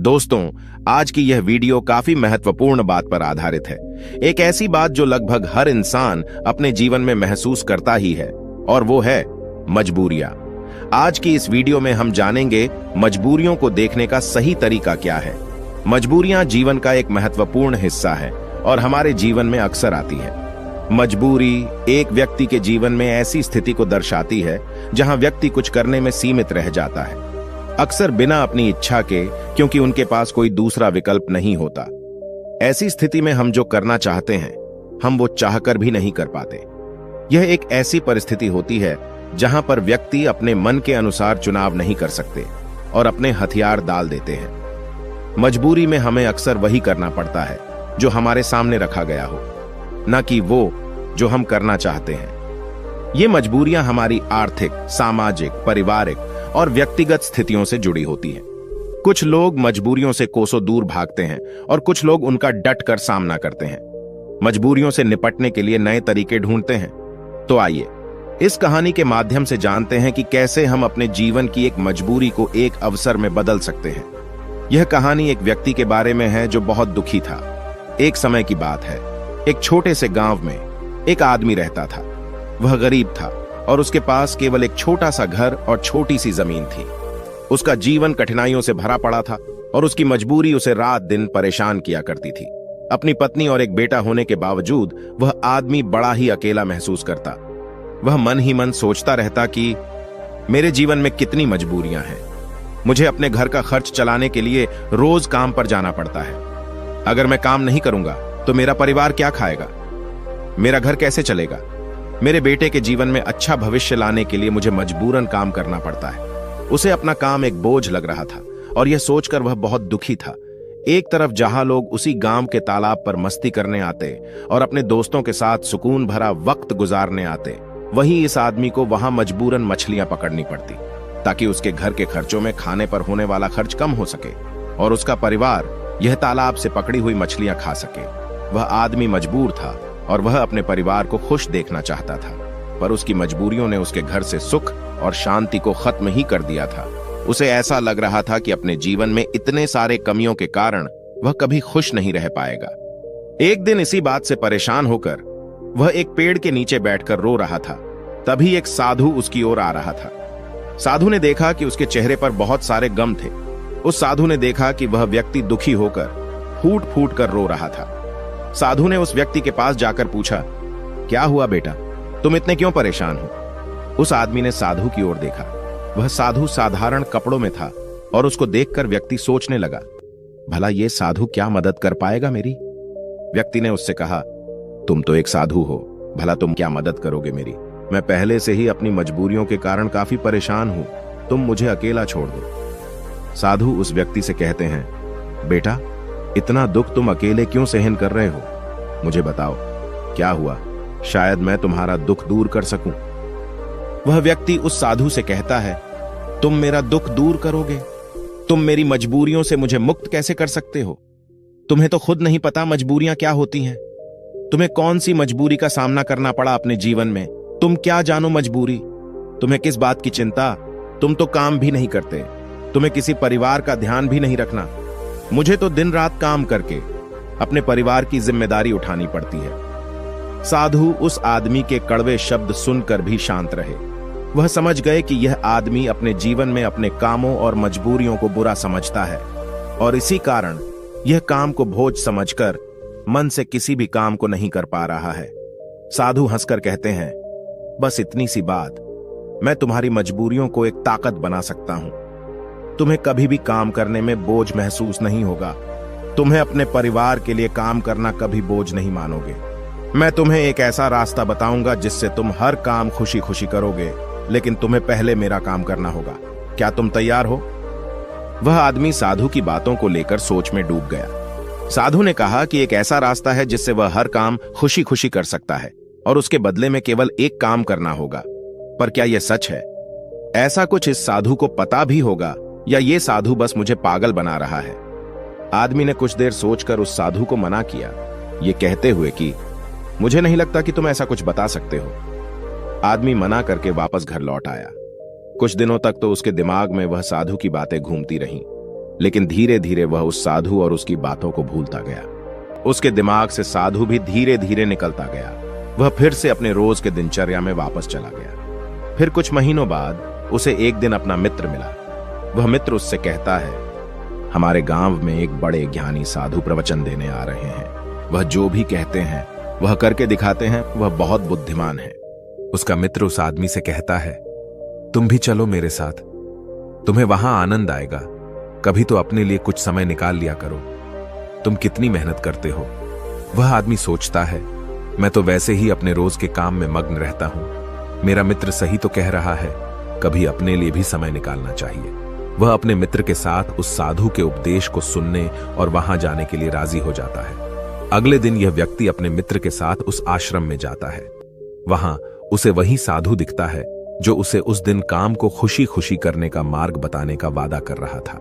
दोस्तों, आज की यह वीडियो काफी महत्वपूर्ण बात पर आधारित है। एक ऐसी बात जो लगभग हर इंसान अपने जीवन में महसूस करता ही है, और वो है मजबूरियां। आज की इस वीडियो में हम जानेंगे मजबूरियों को देखने का सही तरीका क्या है। मजबूरियां जीवन का एक महत्वपूर्ण हिस्सा है और हमारे जीवन में अक्सर आती है। मजबूरी एक व्यक्ति के जीवन में ऐसी स्थिति को दर्शाती है जहां व्यक्ति कुछ करने में सीमित रह जाता है, अक्सर बिना अपनी इच्छा के, क्योंकि उनके पास कोई दूसरा विकल्प नहीं होता। ऐसी स्थिति में हम जो करना चाहते हैं, हम वो चाहकर भी नहीं कर पाते। यह एक ऐसी परिस्थिति होती है जहां पर व्यक्ति अपने मन के अनुसार चुनाव नहीं कर सकते और अपने हथियार डाल देते हैं। मजबूरी में हमें अक्सर वही करना पड़ता है जो हमारे सामने रखा गया हो, न कि वो जो हम करना चाहते हैं। ये मजबूरियां हमारी आर्थिक, सामाजिक, पारिवारिक और व्यक्तिगत स्थितियों से जुड़ी होती हैं। कुछ लोग मजबूरियों से कोसों दूर भागते हैं और कुछ लोग उनका डट कर सामना करते हैं। मजबूरियों से निपटने के लिए नए तरीके ढूंढते हैं। तो आइए इस कहानी के माध्यम से जानते हैं कि कैसे हम अपने जीवन की एक मजबूरी को एक अवसर में बदल सकते हैं। यह कहानी एक व्यक्ति के बारे में है जो बहुत दुखी था। एक समय की बात है, एक छोटे से गांव में एक आदमी रहता था। वह गरीब था और उसके पास केवल एक छोटा सा घर और छोटी सी जमीन थी। उसका जीवन कठिनाइयों से भरा पड़ा था और उसकी मजबूरी उसे रात दिन परेशान किया करती थी। अपनी पत्नी और एक बेटा होने के बावजूद वह आदमी बड़ा ही अकेला महसूस करता। वह मन ही मन सोचता रहता कि मेरे जीवन में कितनी मजबूरियां हैं। मुझे अपने घर का खर्च चलाने के लिए रोज काम पर जाना पड़ता है। अगर मैं काम नहीं करूंगा तो मेरा परिवार क्या खाएगा? मेरा घर कैसे चलेगा? मेरे बेटे के जीवन में अच्छा भविष्य लाने के लिए मुझे मजबूरन काम करना पड़ता है। उसे अपना काम एक बोझ लग रहा था और यह सोचकर वह बहुत दुखी था। एक तरफ जहां लोग उसी गांव के तालाब पर मस्ती करने आते और अपने दोस्तों के साथ सुकून भरा वक्त गुजारने आते, वहीं इस आदमी को वहां मजबूरन मछलियां पकड़नी पड़ती ताकि उसके घर के खर्चों में खाने पर होने वाला खर्च कम हो सके और उसका परिवार यह तालाब से पकड़ी हुई मछलियां खा सके। वह आदमी मजबूर था और वह अपने परिवार को खुश देखना चाहता था, पर उसकी मजबूरियों ने उसके घर से सुख और शांति को खत्म ही कर दिया था। उसे ऐसा लग रहा था कि अपने जीवन में इतने सारे कमियों के कारण वह कभी खुश नहीं रह पाएगा। एक दिन इसी बात से परेशान होकर वह एक पेड़ के नीचे बैठकर रो रहा था। तभी एक साधु उसकी ओर आ रहा था। साधु ने देखा कि उसके चेहरे पर बहुत सारे गम थे। उस साधु ने देखा कि वह व्यक्ति दुखी होकर फूट फूट कर रो रहा था। साधु ने उस व्यक्ति के पास जाकर पूछा, क्या हुआ बेटा, तुम इतने क्यों परेशान हो? उस आदमी ने साधु की ओर देखा। वह साधु साधारण कपड़ों में था और उसको देखकर व्यक्ति सोचने लगा, भला ये साधु क्या मदद कर पाएगा मेरी? व्यक्ति ने उससे कहा, तुम तो एक साधु हो, भला तुम क्या मदद करोगे मेरी? मैं पहले से ही अपनी मजबूरियों के कारण काफी परेशान हूं, तुम मुझे अकेला छोड़ दो। साधु उस व्यक्ति से कहते हैं, बेटा, इतना दुख तुम अकेले क्यों सहन कर रहे हो? मुझे बताओ क्या हुआ, शायद मैं तुम्हारा दुख दूर कर सकूं। वह व्यक्ति उस साधु से कहता है, तुम मेरा दुख दूर करोगे? तुम मेरी मजबूरियों से मुझे मुक्त कैसे कर सकते हो? तुम्हें तो खुद नहीं पता मजबूरियां क्या होती हैं। तुम्हें कौन सी मजबूरी का सामना करना पड़ा अपने जीवन में? तुम क्या जानो मजबूरी? तुम्हें किस बात की चिंता? तुम तो काम भी नहीं करते, तुम्हें किसी परिवार का ध्यान भी नहीं रखना। मुझे तो दिन रात काम करके अपने परिवार की जिम्मेदारी उठानी पड़ती है। साधु उस आदमी के कड़वे शब्द सुनकर भी शांत रहे। वह समझ गए कि यह आदमी अपने जीवन में अपने कामों और मजबूरियों को बुरा समझता है और इसी कारण यह काम को बोझ समझकर मन से किसी भी काम को नहीं कर पा रहा है। साधु हंसकर कहते हैं, बस इतनी सी बात, मैं तुम्हारी मजबूरियों को एक ताकत बना सकता हूं। तुम्हें कभी भी काम करने में बोझ महसूस नहीं होगा। तुम्हें अपने परिवार के लिए काम करना कभी बोझ नहीं मानोगे। मैं तुम्हें एक ऐसा रास्ता बताऊंगा जिससे तुम हर काम खुशी खुशी करोगे, लेकिन तुम्हें पहले मेरा काम करना होगा। क्या तुम तैयार हो? वह आदमी साधु की बातों को लेकर सोच में डूब गया। साधु ने कहा कि एक ऐसा रास्ता है जिससे वह हर काम खुशी खुशी कर सकता है और उसके बदले में केवल एक काम करना होगा। पर क्या यह सच है? ऐसा कुछ इस साधु को पता भी होगा या ये साधु बस मुझे पागल बना रहा है? आदमी ने कुछ देर सोचकर उस साधु को मना किया, ये कहते हुए कि मुझे नहीं लगता कि तुम ऐसा कुछ बता सकते हो। आदमी मना करके वापस घर लौट आया। कुछ दिनों तक तो उसके दिमाग में वह साधु की बातें घूमती रहीं। लेकिन धीरे धीरे वह उस साधु और उसकी बातों को भूलता गया। उसके दिमाग से साधु भी धीरे धीरे निकलता गया। वह फिर से अपने रोज के दिनचर्या में वापस चला गया। फिर कुछ महीनों बाद उसे एक दिन अपना मित्र मिला। वह मित्र उससे कहता है, हमारे गांव में एक बड़े ज्ञानी साधु प्रवचन देने आ रहे हैं। वह जो भी कहते हैं वह करके दिखाते हैं। वह बहुत बुद्धिमान है। उसका मित्र उस आदमी से कहता है, तुम भी चलो मेरे साथ, तुम्हें वहां आनंद आएगा। कभी तो अपने लिए कुछ समय निकाल लिया करो, तुम कितनी मेहनत करते हो। वह आदमी सोचता है, मैं तो वैसे ही अपने रोज के काम में मग्न रहता हूं। मेरा मित्र सही तो कह रहा है, कभी अपने लिए भी समय निकालना चाहिए। वह अपने मित्र के साथ उस साधु के उपदेश को सुनने और वहां जाने के लिए राजी हो जाता है। अगले दिन यह व्यक्ति अपने मित्र के साथ उस आश्रम में जाता है। वहां उसे वही साधु दिखता है जो उसे उस दिन काम को खुशी खुशी करने का मार्ग बताने का वादा कर रहा था।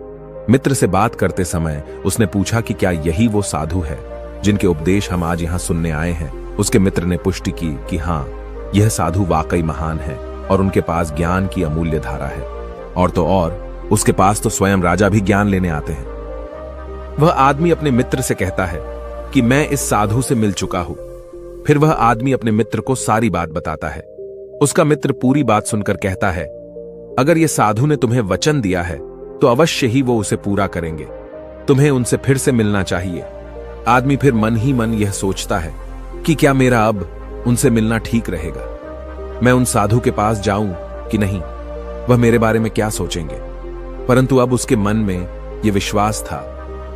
मित्र से बात करते समय उसने पूछा कि क्या यही वो साधु है जिनके उपदेश हम आज यहां सुनने आए हैं। उसके मित्र ने पुष्टि की कि हां, यह साधु वाकई महान है और उनके पास ज्ञान की अमूल्य धारा है। और तो और उसके पास तो स्वयं राजा भी ज्ञान लेने आते हैं। वह आदमी अपने मित्र से कहता है कि मैं इस साधु से मिल चुका हूं। फिर वह आदमी अपने मित्र को सारी बात बताता है। उसका मित्र पूरी बात सुनकर कहता है, अगर यह साधु ने तुम्हें वचन दिया है तो अवश्य ही वो उसे पूरा करेंगे। तुम्हें उनसे फिर से मिलना चाहिए। आदमी फिर मन ही मन यह सोचता है कि क्या मेरा अब उनसे मिलना ठीक रहेगा। मैं उन साधु के पास जाऊं कि नहीं, वह मेरे बारे में क्या सोचेंगे। परंतु अब उसके मन में यह विश्वास था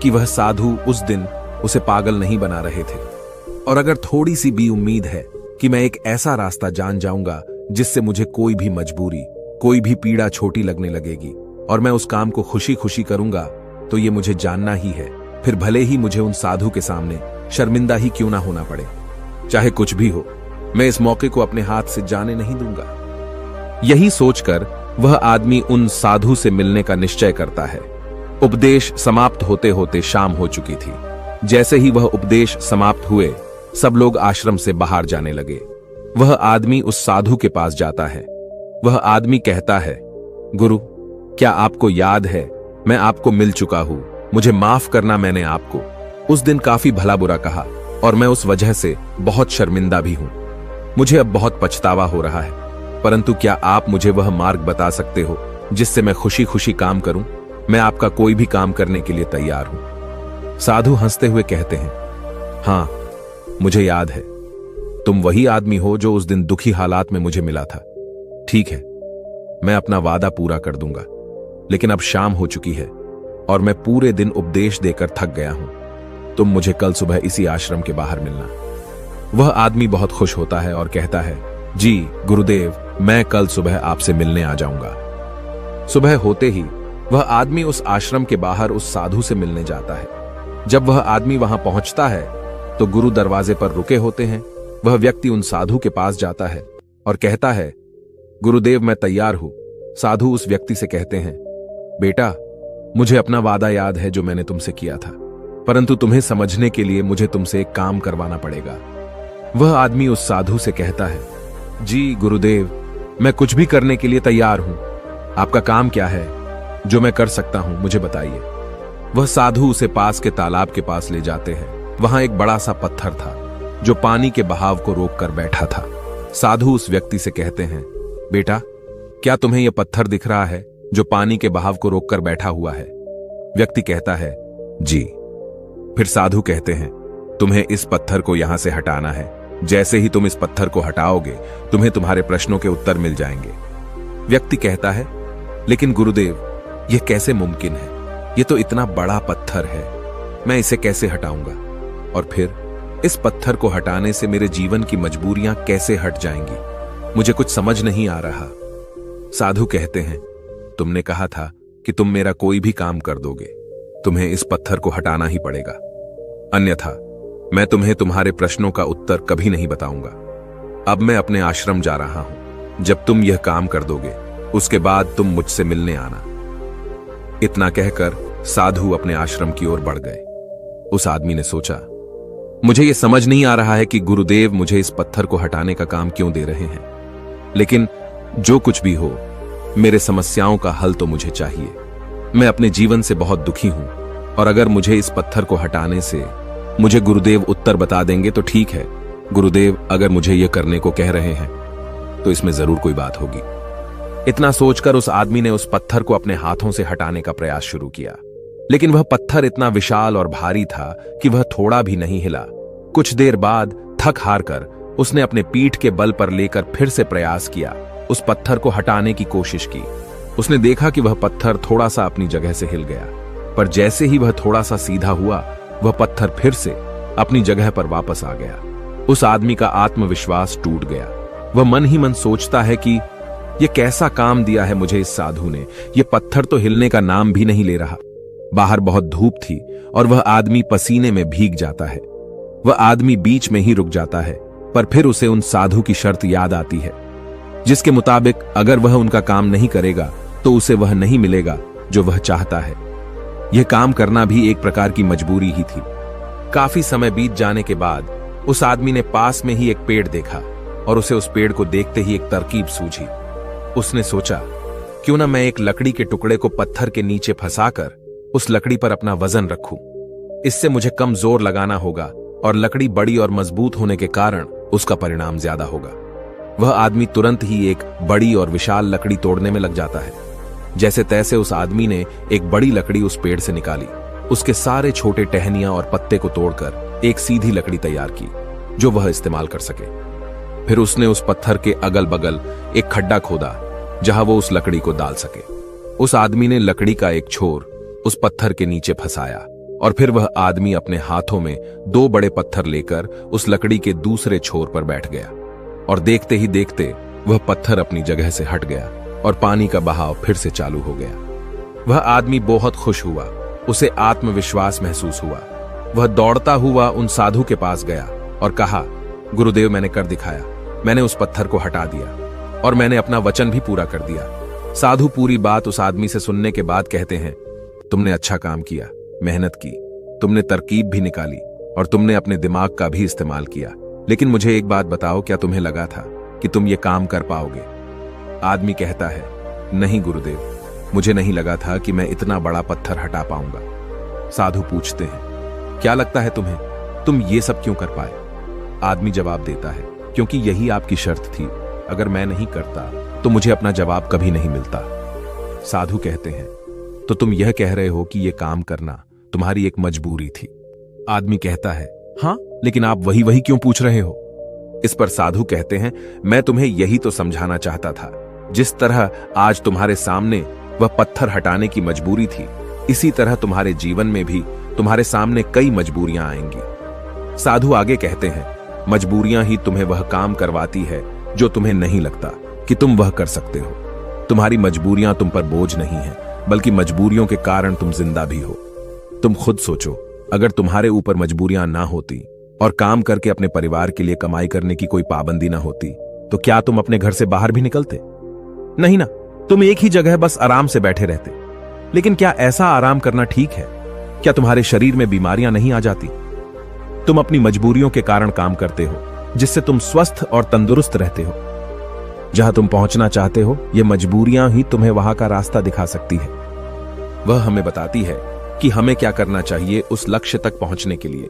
कि वह साधु उस दिन उसे पागल नहीं बना रहे थे। और अगर थोड़ी सी भी उम्मीद है कि मैं एक ऐसा रास्ता जान जाऊंगा जिससे मुझे कोई भी मजबूरी, कोई भी पीड़ा छोटी लगने लगेगी और मैं उस काम को खुशी खुशी करूंगा, तो ये मुझे जानना ही है। फिर भले ही मुझे उन साधु के सामने शर्मिंदा ही क्यों ना होना पड़े, चाहे कुछ भी हो, मैं इस मौके को अपने हाथ से जाने नहीं दूंगा। यही सोचकर वह आदमी उन साधु से मिलने का निश्चय करता है। उपदेश समाप्त होते होते शाम हो चुकी थी। जैसे ही वह उपदेश समाप्त हुए, सब लोग आश्रम से बाहर जाने लगे। वह आदमी उस साधु के पास जाता है। वह आदमी कहता है, गुरु, क्या आपको याद है मैं आपको मिल चुका हूं। मुझे माफ करना, मैंने आपको उस दिन काफी भला बुरा कहा और मैं उस वजह से बहुत शर्मिंदा भी हूं। मुझे अब बहुत पछतावा हो रहा है, परंतु क्या आप मुझे वह मार्ग बता सकते हो जिससे मैं खुशी खुशी काम करूं। मैं आपका कोई भी काम करने के लिए तैयार हूं। साधु हंसते हुए कहते हैं, हां, मुझे याद है, तुम वही आदमी हो जो उस दिन दुखी हालात में मुझे मिला था। ठीक है, मैं अपना वादा पूरा कर दूंगा, लेकिन अब शाम हो चुकी है और मैं पूरे दिन उपदेश देकर थक गया हूं। तुम मुझे कल सुबह इसी आश्रम के बाहर मिलना। वह आदमी बहुत खुश होता है और कहता है, जी गुरुदेव, मैं कल सुबह आपसे मिलने आ जाऊंगा। सुबह होते ही वह आदमी उस आश्रम के बाहर उस साधु से मिलने जाता है। जब वह आदमी वहां पहुंचता है तो गुरु दरवाजे पर रुके होते हैं। वह व्यक्ति उन साधु के पास जाता है और कहता है, गुरुदेव, मैं तैयार हूं। साधु उस व्यक्ति से कहते हैं, बेटा, मुझे अपना वादा याद है जो मैंने तुमसे किया था, परंतु तुम्हें समझने के लिए मुझे तुमसे एक काम करवाना पड़ेगा। वह आदमी उस साधु से कहता है, जी गुरुदेव, मैं कुछ भी करने के लिए तैयार हूं। आपका काम क्या है जो मैं कर सकता हूं, मुझे बताइए। वह साधु उसे पास के तालाब के पास ले जाते हैं। वहां एक बड़ा सा पत्थर था जो पानी के बहाव को रोककर बैठा था। साधु उस व्यक्ति से कहते हैं, बेटा, क्या तुम्हें यह पत्थर दिख रहा है जो पानी के बहाव को रोककर बैठा हुआ है। व्यक्ति कहता है, जी। फिर साधु कहते हैं, तुम्हें इस पत्थर को यहां से हटाना है। जैसे ही तुम इस पत्थर को हटाओगे, तुम्हें तुम्हारे प्रश्नों के उत्तर मिल जाएंगे। व्यक्ति कहता है, लेकिन गुरुदेव, यह कैसे मुमकिन है? यह तो इतना बड़ा पत्थर है, मैं इसे कैसे हटाऊंगा? और फिर इस पत्थर को हटाने से मेरे जीवन की मजबूरियां कैसे हट जाएंगी? मुझे कुछ समझ नहीं आ रहा। साधु कहते हैं, तुमने कहा था कि तुम मेरा कोई भी काम कर दोगे। तुम्हें इस पत्थर को हटाना ही पड़ेगा, अन्यथा मैं तुम्हें तुम्हारे प्रश्नों का उत्तर कभी नहीं बताऊंगा। अब मैं अपने आश्रम जा रहा हूं। जब तुम यह काम कर दोगे, उसके बाद तुम मुझसे मिलने आना। इतना कहकर साधु अपने आश्रम की ओर बढ़ गए। उस आदमी ने सोचा, मुझे यह समझ नहीं आ रहा है कि गुरुदेव मुझे इस पत्थर को हटाने का काम क्यों दे रहे हैं, लेकिन जो कुछ भी हो, मेरे समस्याओं का हल तो मुझे चाहिए। मैं अपने जीवन से बहुत दुखी हूं और अगर मुझे इस पत्थर को हटाने से मुझे गुरुदेव उत्तर बता देंगे तो ठीक है। गुरुदेव अगर मुझे यह करने को कह रहे हैं तो इसमें जरूर कोई बात होगी। इतना सोचकर उस आदमी ने उस पत्थर को अपने हाथों से हटाने का प्रयास शुरू किया, लेकिन वह पत्थर इतना विशाल और भारी था कि वह थोड़ा भी नहीं हिला। कुछ देर बाद थक हार कर उसने अपने पीठ के बल पर लेकर फिर से प्रयास किया, उस पत्थर को हटाने की कोशिश की। उसने देखा कि वह पत्थर थोड़ा सा अपनी जगह से हिल गया, पर जैसे ही वह थोड़ा सा सीधा हुआ, वह पत्थर फिर से अपनी जगह पर वापस आ गया। उस आदमी का आत्मविश्वास टूट गया। वह मन ही मन सोचता है कि यह कैसा काम दिया है मुझे इस साधु ने, यह पत्थर तो हिलने का नाम भी नहीं ले रहा। बाहर बहुत धूप थी और वह आदमी पसीने में भीग जाता है। वह आदमी बीच में ही रुक जाता है, पर फिर उसे उन साधु की शर्त याद आती है, जिसके मुताबिक अगर वह उनका काम नहीं करेगा तो उसे वह नहीं मिलेगा जो वह चाहता है। यह काम करना भी एक प्रकार की मजबूरी ही थी। काफी समय बीत जाने के बाद उस आदमी ने पास में ही एक पेड़ देखा और उसे उस पेड़ को देखते ही एक तरकीब सूझी। उसने सोचा, क्यों ना मैं एक लकड़ी के टुकड़े को पत्थर के नीचे फंसाकर उस लकड़ी पर अपना वजन रखूं। इससे मुझे कम जोर लगाना होगा और लकड़ी बड़ी और मजबूत होने के कारण उसका परिणाम ज्यादा होगा। वह आदमी तुरंत ही एक बड़ी और विशाल लकड़ी तोड़ने में लग जाता है। जैसे तैसे उस आदमी ने एक बड़ी लकड़ी उस पेड़ से निकाली, उसके सारे छोटे टहनियां और पत्ते को तोड़कर एक सीधी लकड़ी तैयार की जो वह इस्तेमाल कर सके। फिर उसने उस पत्थर के अगल बगल एक खड्डा खोदा जहां वो उस लकड़ी को डाल सके। उस आदमी ने लकड़ी का एक छोर उस पत्थर के नीचे फंसाया और फिर वह आदमी अपने हाथों में 2 बड़े पत्थर लेकर उस लकड़ी के दूसरे छोर पर बैठ गया और देखते ही देखते वह पत्थर अपनी जगह से हट गया और पानी का बहाव फिर से चालू हो गया। वह आदमी बहुत खुश हुआ, उसे आत्मविश्वास महसूस हुआ। वह दौड़ता हुआ उन साधु के पास गया और कहा, गुरुदेव मैंने कर दिखाया, मैंने उस पत्थर को हटा दिया और मैंने अपना वचन भी पूरा कर दिया। साधु पूरी बात उस आदमी से सुनने के बाद कहते हैं, तुमने अच्छा काम किया, मेहनत की, तुमने तरकीब भी निकाली और तुमने अपने दिमाग का भी इस्तेमाल किया, लेकिन मुझे एक बात बताओ, क्या तुम्हें लगा था कि तुम ये काम कर पाओगे? आदमी कहता है, नहीं गुरुदेव, मुझे नहीं लगा था कि मैं इतना बड़ा पत्थर हटा पाऊंगा। साधु पूछते हैं, क्या लगता है तुम्हें, तुम ये सब क्यों कर पाए? आदमी जवाब देता है, क्योंकि यही आपकी शर्त थी, अगर मैं नहीं करता तो मुझे अपना जवाब कभी नहीं मिलता। साधु कहते हैं, तो तुम यह कह रहे हो कि यह काम करना तुम्हारी एक मजबूरी थी? आदमी कहता है, हां, लेकिन आप वही वही क्यों पूछ रहे हो? इस पर साधु कहते हैं, मैं तुम्हें यही तो समझाना चाहता था। जिस तरह आज तुम्हारे सामने वह पत्थर हटाने की मजबूरी थी, इसी तरह तुम्हारे जीवन में भी तुम्हारे सामने कई मजबूरियां आएंगी। साधु आगे कहते हैं, मजबूरियां ही तुम्हें वह काम करवाती है जो तुम्हें नहीं लगता कि तुम वह कर सकते हो। तुम्हारी मजबूरियां तुम पर बोझ नहीं है, बल्कि मजबूरियों के कारण तुम जिंदा भी हो। तुम खुद सोचो, अगर तुम्हारे ऊपर मजबूरियां ना होती और काम करके अपने परिवार के लिए कमाई करने की कोई पाबंदी ना होती, तो क्या तुम अपने घर से बाहर भी निकलते? नहीं ना, तुम एक ही जगह बस आराम से बैठे रहते। लेकिन क्या ऐसा आराम करना ठीक है? क्या तुम्हारे शरीर में बीमारियां नहीं आ जाती? तुम अपनी मजबूरियों के कारण काम करते हो, जिससे तुम स्वस्थ और तंदुरुस्त रहते हो। जहां तुम पहुंचना चाहते हो, ये मजबूरियां ही तुम्हें वहां का रास्ता दिखा सकती है। वह हमें बताती है कि हमें क्या करना चाहिए उस लक्ष्य तक पहुंचने के लिए।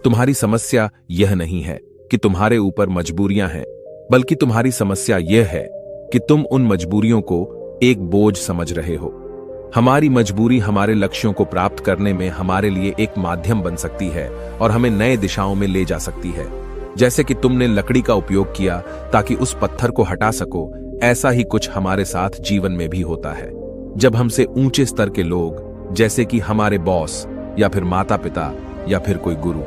तुम्हारी समस्या यह नहीं है कि तुम्हारे ऊपर मजबूरियां हैं, बल्कि तुम्हारी समस्या यह है कि तुम उन मजबूरियों को एक बोझ समझ रहे हो। हमारी मजबूरी हमारे लक्ष्यों को प्राप्त करने में हमारे लिए एक माध्यम बन सकती है और हमें नए दिशाओं में ले जा सकती है। जैसे कि तुमने लकड़ी का उपयोग किया ताकि उस पत्थर को हटा सको, ऐसा ही कुछ हमारे साथ जीवन में भी होता है। जब हमसे ऊंचे स्तर के लोग, जैसे कि हमारे बॉस या फिर माता पिता या फिर कोई गुरु,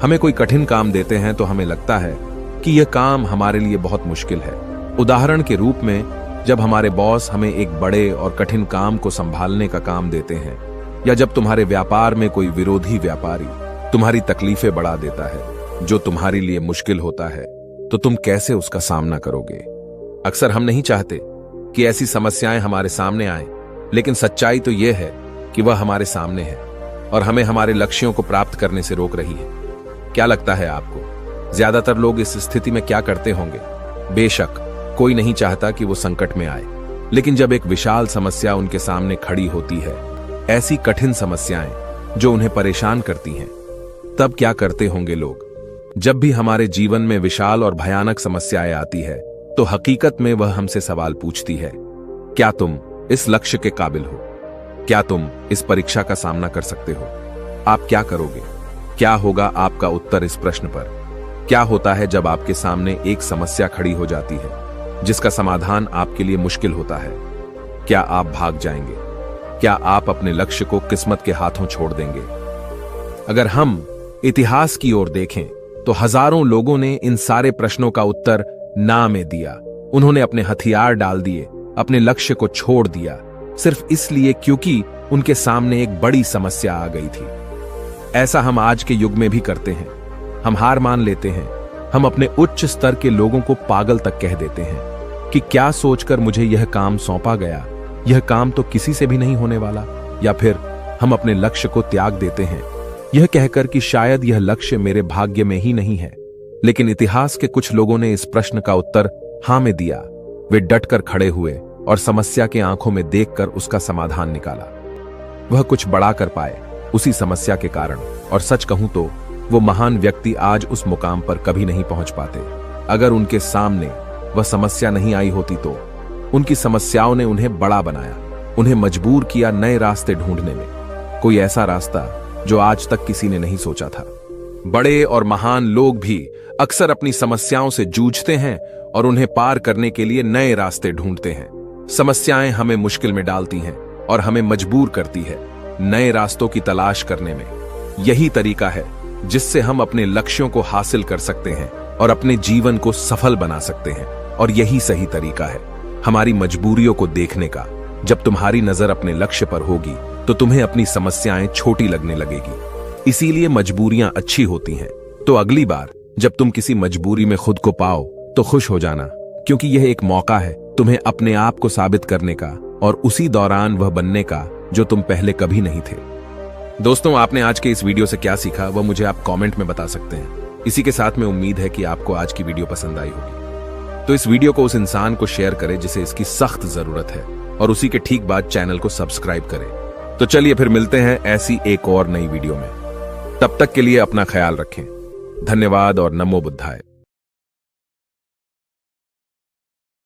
हमें कोई कठिन काम देते हैं तो हमें लगता है कि यह काम हमारे लिए बहुत मुश्किल है। उदाहरण के रूप में, जब हमारे बॉस हमें एक बड़े और कठिन काम को संभालने का काम देते हैं, या जब तुम्हारे व्यापार में कोई विरोधी व्यापारी तुम्हारी तकलीफें बढ़ा देता है जो तुम्हारे लिए मुश्किल होता है, तो तुम कैसे उसका सामना करोगे? अक्सर हम नहीं चाहते कि ऐसी समस्याएं हमारे सामने आएं, लेकिन सच्चाई तो यह है कि वह हमारे सामने है और हमें हमारे लक्ष्यों को प्राप्त करने से रोक रही है। क्या लगता है आपको, ज्यादातर लोग इस स्थिति में क्या करते होंगे? बेशक कोई नहीं चाहता कि वो संकट में आए, लेकिन जब एक विशाल समस्या उनके सामने खड़ी होती है ऐसी कठिन समस्याएं जो उन्हें परेशान करती हैं। तब क्या करते होंगे लोग? जब भी हमारे जीवन में विशाल और भयानक समस्याएं आती है तो हकीकत में वह हमसे सवाल पूछती है, क्या तुम इस लक्ष्य के काबिल हो? क्या तुम इस परीक्षा का सामना कर सकते हो? आप क्या करोगे? क्या होगा आपका उत्तर इस प्रश्न पर? क्या होता है जब आपके सामने एक समस्या खड़ी हो जाती है जिसका समाधान आपके लिए मुश्किल होता है? क्या आप भाग जाएंगे? क्या आप अपने लक्ष्य को किस्मत के हाथों छोड़ देंगे? अगर हम इतिहास की ओर देखें तो हजारों लोगों ने इन सारे प्रश्नों का उत्तर ना में दिया। उन्होंने अपने हथियार डाल दिए, अपने लक्ष्य को छोड़ दिया, सिर्फ इसलिए क्योंकि उनके सामने एक बड़ी समस्या आ गई थी। ऐसा हम आज के युग में भी करते हैं। हम हार मान लेते हैं। हम अपने उच्च स्तर के लोगों को पागल तक कह देते हैं कि क्या सोचकर मुझे यह काम सौंपा गया, यह काम तो किसी से भी नहीं होने वाला। या फिर हम अपने लक्ष्य को त्याग देते हैं यह कहकर कि शायद यह लक्ष्य मेरे भाग्य में ही नहीं है। लेकिन इतिहास के कुछ लोगों ने इस प्रश्न का उत्तर हां में दिया। वे डटकर खड़े हुए और समस्या के आंखों में देखकर उसका समाधान निकाला। वह कुछ बड़ा कर पाए उसी समस्या के कारण, और सच कहूं तो वो महान व्यक्ति आज उस मुकाम पर कभी नहीं पहुंच पाते। अगर उनके सामने वह समस्या नहीं आई होती तो उनकी समस्याओं ने उन्हें बड़ा बनाया, उन्हें मजबूर किया नए रास्ते ढूंढने में, कोई ऐसा रास्ता जो आज तक किसी ने नहीं सोचा था। बड़े और महान लोग भी अक्सर अपनी समस्याओं से जूझते हैं और उन्हें पार करने के लिए नए रास्ते ढूंढते हैं। समस्याएं हमें मुश्किल में डालती हैं और हमें मजबूर करती है नए रास्तों की तलाश करने में। यही तरीका है जिससे हम अपने लक्ष्यों को हासिल कर सकते हैं और अपने जीवन को सफल बना सकते हैं। और यही सही तरीका है हमारी मजबूरियों को देखने का। जब तुम्हारी नजर अपने लक्ष्य पर होगी तो तुम्हें अपनी समस्याएं छोटी लगने लगेगी। इसीलिए मजबूरियां अच्छी होती हैं। तो अगली बार जब तुम किसी मजबूरी में खुद को पाओ तो खुश हो जाना, क्योंकि यह एक मौका है तुम्हें अपने आप को साबित करने का और उसी दौरान वह बनने का जो तुम पहले कभी नहीं थे। दोस्तों, आपने आज के इस वीडियो से क्या सीखा वह मुझे आप कमेंट में बता सकते हैं। इसी के साथ में उम्मीद है कि आपको आज की वीडियो पसंद आई होगी। तो इस वीडियो को उस इंसान को शेयर करें जिसे इसकी सख्त जरूरत है, और उसी के ठीक बाद चैनल को सब्सक्राइब करें। तो चलिए फिर मिलते हैं ऐसी एक और नई वीडियो में। तब तक के लिए अपना ख्याल रखें। धन्यवाद और नमो बुद्धाय।